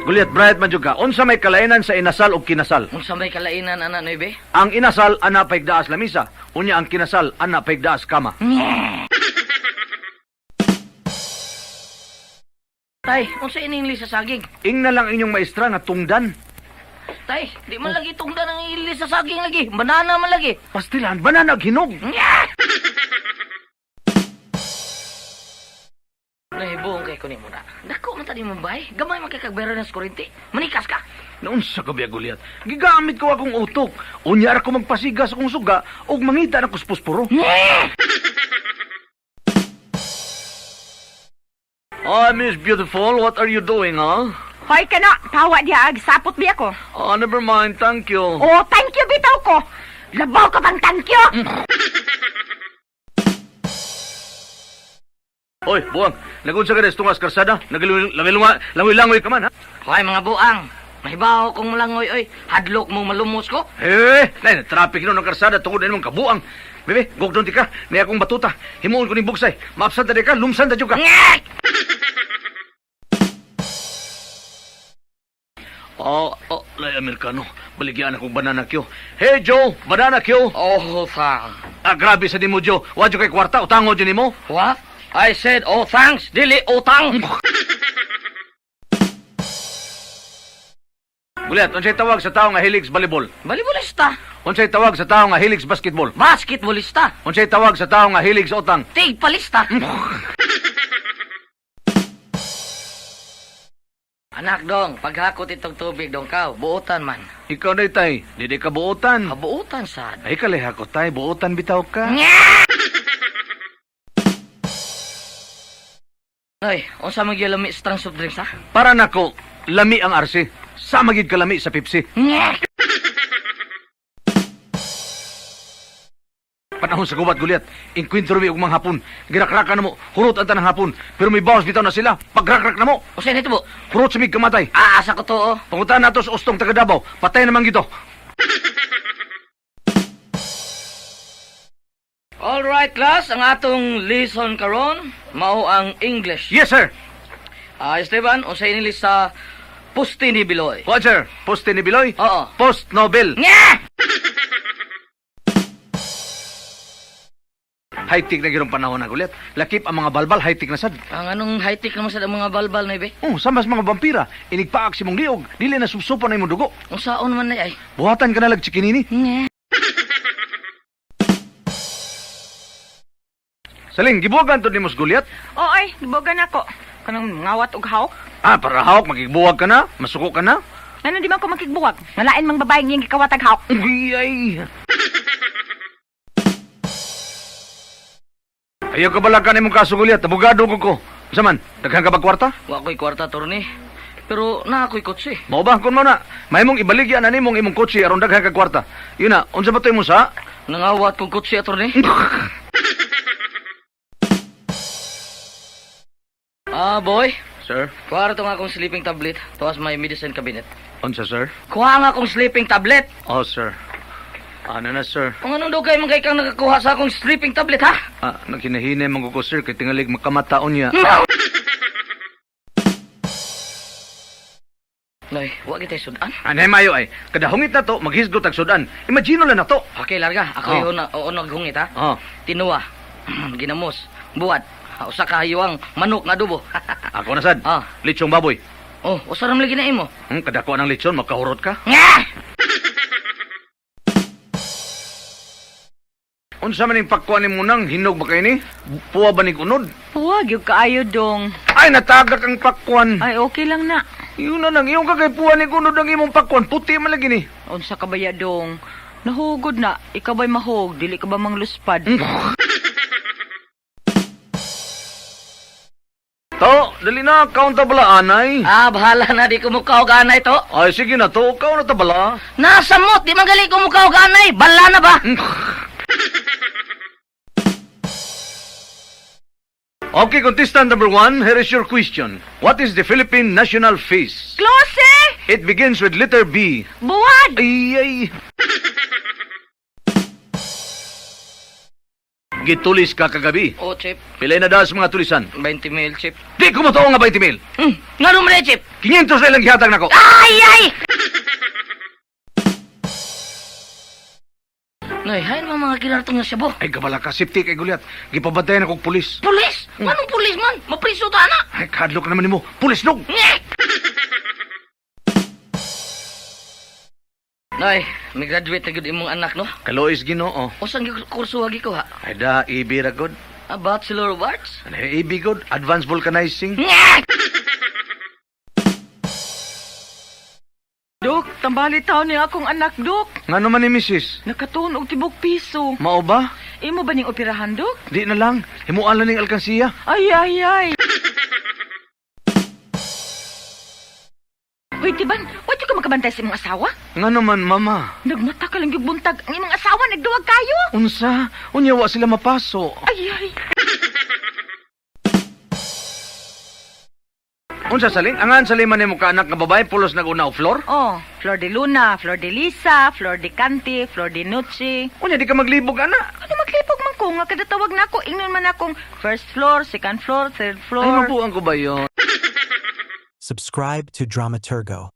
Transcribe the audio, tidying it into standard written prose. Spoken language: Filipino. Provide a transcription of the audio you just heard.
Guliat, Bright man jud ka. Unsa may kalainan sa inasal o kinasal? Unsa may kalainan ana noy be? Ang inasal, ana paigdaas lamisa. Unya ang kinasal, ana paigdaas kama. Tay, unsa inili sa saging? Ing na lang inyong maestra nga tungdan. Tay, di man lagi tungdan ang ili sa saging lagi. Banana man lagi. Pastilan, banana hinog. Nahibong kay kunin mo na. Dako man tadi mo bay. Gamay man kay kagbera ng kurente. Manikas ka. Noon sa gabi Guliat, gigamit ko akong utok. Unya ako magpasigas akong suga ug mangita na kuspuspuro. Oh, Miss Beautiful, what are you doing, huh? Hoy ka na, tawa diya, sapot biya ko. Oh, never mind, thank you. Oh, thank you, bitaw ko. Labaw ka bang thank you? Hoy, buwang, nagunsa ka rin tungas karsada? Langoy-langoy ka man, ha? Hoy mga buang. Mahibaw kong malangoy oy. Hadlok mong malumos ko. Nay, traffic no ng karsada tungod na mong kabuang. Bebe, gugdon di ka, may akong batuta. Himuon ko ni bugsay. Maapsan tadi ka, lumsan tadi ka. Lay Amerikano. Baligyan akong banana kyo. Hey, Joe, banana kyo. Oh, thanks. Grabe sa di mo, Joe. Wadyo kay kwarta, utango dyan mo. What? I said, oh, thanks. Dili, utang. Guliat, unsay tawag sa tao nga hilig sa volleyball? Volleyballista. Unsay tawag sa tao nga hilig sa basketball? Basketballista. Unsay tawag sa tao nga hilig sa utang? Tigpalista. Anak dong, paghakot itong tubig dong kaw. Buutan man. Ikaw na tay, di ka buutan. Kabuutan sad. Ay kaliha ko tay, buutan bitaw ka. Ay, unsa magyalami strong soft drinks ha? Para nako, lami ang arsi. Sa magid kalami sa Pepsi. Panahon sa gubat Guliat, inkwentro mi og mga hapon. Girakrakan na mo, hurot ang tanang hapon. Pero may bawas bitaw na sila, pagrakrak na mo. Usa nito mo? Hurot sa mig kamatay. Asa ko to oh. Pangutan nato sa ustong taga Davao, patay naman gito. All right, class, ang atong lesson karon mao ang English. Yes, sir. Esteban, unsa inili sa Pusti ni Biloy? What, sir? Post ni Biloy? Oo. Post Nobel. High-tech na girong panahon na Guliat. Lakip ang mga balbal, high-tech na sad. Ang anong high-tech naman sa mga balbal na ibe? Oh, samas mga vampira, inigpaak si mong liog, dili na subsupo na imong dugo. Unsaon man na ay? Buhatan ka na lag chikinini. Saling, gibuwagan to ni Mos Guliat. Oy, dibogan ako. Kanang ngawat og hawk. Para hawak, magigbuwag ka na, masuko ka na. Ano di man ko makigbuwag? Malain mang babaeng yung gikawatag hawk. Ay. Ayaw ka bala ka ni mong kaso Guliat, abogado ko. Saman, daghang ka ba kwarta? Wa ko'y kwarta, Torni. Pero na ako'y kotse. Mao ba, kun mo na, may mong ibaligyan na ni mong imong kotse aron daghang ka kwarta. Yun na, unsa ba to mo sa? Nangawat kong kotse, Torni. Boy. Sir? Kuha ito nga akong sleeping tablet. Tuwas may medicine cabinet. Unsa, sir? Kuha nga akong sleeping tablet. Oh, sir. Ano na, sir? Kung anong daw kayo mga kang nakakuha sa akong sleeping tablet, ha? Naghinahine mong ko, sir, kay tingalig makamataon niya. Nay, huwag kita'y sudan. Anay mayo ay, kada hungit na to, maghisgot ang sudan. Imagino lang na to. Okay, larga. Ako yung naghungit, ha? Oh. Tinuwa. Ginamos. Buwad. Usa ka hayuang manok nga dubo. Ako na sad. Lechong baboy. Oh, usa ram lagi na imo. Kada ko ng lechon, makahurot ka. Unsa man ning pakkuan ni munang hinog ba kay ni? Puwa ba ni kunod? Huwag yung kaayo dong. Ay natagak ang pakkuan. Ay, okay lang na. Yun na nang iyong kagay puwa ni kunod ang imong pakkuan. Puti man lagi ni. Unsa ka ba ya dong? Nahugod na. Ikaw ba'y mahog? Dili ka ba mangluspad? To, dali na, countable anay. Bahala na di ko mukha og anay to. Ay, sige na to, ikaw na tabala. Nasamot, di magali ko mukha og anay. Bala na ba? Okay, contestant number 1, here is your question. What is the Philippine national feast? Klose! It begins with letter B. Buwad! Ay. Gitulis ka kagabi. O, Chip. Pilay na daw sa mga tulisan. 20 mil, Chip. Di ko matuong nga 20 mil. Nga naman Chip. 500 na lang gihatag nako. Ay, ay! Noy, hain mo mga kinartong nga siya, bo. Ay, gabala ka. Safety kay Gulyat. Gipabantayan akong pulis. Pulis? Anong pulis man? Mapriso ta na. Ay, kadlok naman mo. Pulis dog. Nye! Noy, may graduate na gud imong anak, no? Kalois Ginoo. O saan kurso wagi ko, ha? Ay da, EB ra god. A Bachelor of Arts? Ano yung EB god? Advanced Vulcanizing. Nye! Dok, tambali taon ni akong anak, Dok. Nga naman ni Mrs. Nakatuon og tibok piso. Mao ba? Imo ba ning operahan, Dok? Di na lang. Himuan lang ning alkansiya. Ay, ay, ay. Uy, Tiban, wala ka makabantay sa imong asawa? Nga naman, mama. Nagmata ka lang yung buntag. Ang imong asawa, nagduwag kayo. Unsa? Unyawa sila mapaso. Ay, ay. Unsa saling? Angan saliman ni mo ka anak nga babae pulos nag-una o floor? Oh, Flor de Luna, Flor de Lisa, Flor de Canti, Flor de Noche. Unya di ka maglibog ana. Ano maglipog man ko? Nga kada tawag na ako, ingnon man akong first floor, second floor, third Ay floor. mabuang ko ba yun? Subscribe to Dramaturgo.